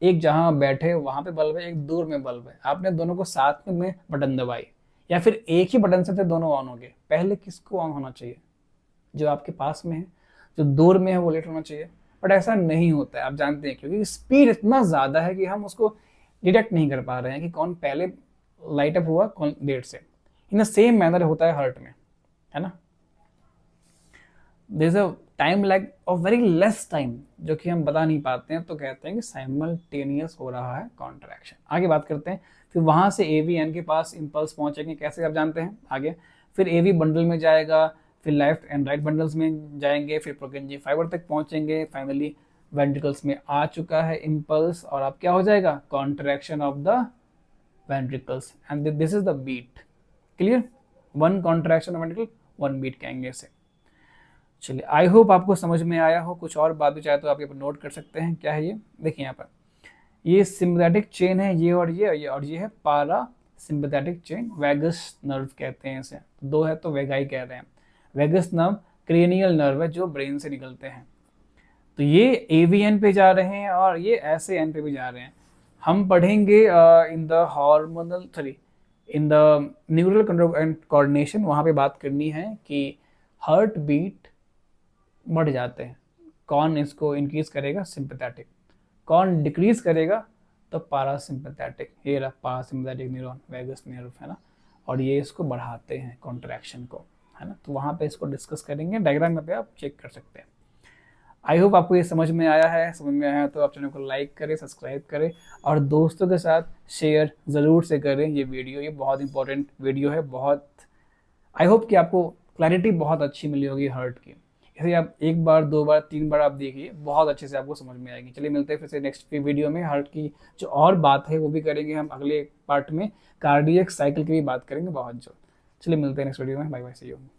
Speaker 1: एक जहां बैठे वहां पे बल्ब है, एक दूर में बल्ब है, आपने दोनों को साथ में बटन दबाई, या फिर एक ही बटन से थे दोनों ऑन हो गए, पहले किसको ऑन होना चाहिए? जो आपके पास में है, जो दूर में है वो लेट होना चाहिए। बट ऐसा नहीं होता है, आप जानते हैं, क्योंकि स्पीड इतना ज्यादा है कि हम उसको डिटेक्ट नहीं कर पा रहे हैं कि कौन पहले लाइट अप हुआ कौन लेट से। इन द सेम मैनर होता है हार्ट में, है ना। There is a time lag of very less time जो कि हम बता नहीं पाते हैं, तो कहते हैं कि साइमल्टेनियस हो रहा है कॉन्ट्रैक्शन। आगे बात करते हैं, फिर वहां से एवीएन के पास इंपल्स पहुंचेंगे, कैसे आप जानते हैं आगे। फिर एवी बंडल में जाएगा, फिर लेफ्ट एंड राइट बंडल्स में जाएंगे, फिर प्रोकेंजी फाइबर तक पहुंचेंगे, फाइनली वेंट्रिकल्स में आ चुका है इम्पल्स, और अब क्या हो जाएगा? Contraction of the ventricles, and this is the beat. Clear? One contraction of ventricle, one beat कहेंगे इसे। चलिए, आई होप आपको समझ में आया हो। कुछ और बात भी चाहे तो आप ये पर नोट कर सकते हैं। क्या है ये? देखिए यहाँ पर ये सिम्पैथेटिक चेन है, ये और ये है पारा सिंपैथेटिक चेन, वेगस नर्व कहते हैं इसे। दो है तो वेगाई कह रहे हैं। वेगस नर्व क्रेनियल नर्व है जो ब्रेन से निकलते हैं। तो ये एवीएन पे जा रहे हैं और ये एस एन पे भी जा रहे हैं। हम पढ़ेंगे in the hormonal in the neural control and coordination, वहां पे बात करनी है कि हार्ट बीट बढ़ जाते हैं, कौन इसको इंक्रीज करेगा? सिंपैथेटिक। कौन डिक्रीज करेगा? तो पारासिम्पैथेटिक। ये रहा पारासिम्पैथेटिक न्यूरॉन, वेगस नर्व, है ना, और ये इसको बढ़ाते हैं कॉन्ट्रैक्शन को, है ना। तो वहां पे इसको डिस्कस करेंगे, डायग्राम में पे आप चेक कर सकते हैं। आई होप आपको ये समझ में आया है। समझ में आया तो आप चैनल को लाइक करें, सब्सक्राइब करें और दोस्तों के साथ शेयर ज़रूर से करें ये वीडियो। ये बहुत इंपॉर्टेंट वीडियो है, बहुत आई होप कि आपको क्लैरिटी बहुत अच्छी मिली होगी हार्ट की। इसे आप एक बार, दो बार, तीन बार आप देखिए, बहुत अच्छे से आपको समझ में आएगी। चलिए मिलते हैं फिर से नेक्स्ट वीडियो में। हार्ट की जो और बात है वो भी करेंगे हम अगले पार्ट में, कार्डियक साइकिल की भी बात करेंगे बहुत जल्द। चलिए मिलते हैं नेक्स्ट वीडियो में। Bye bye, see you.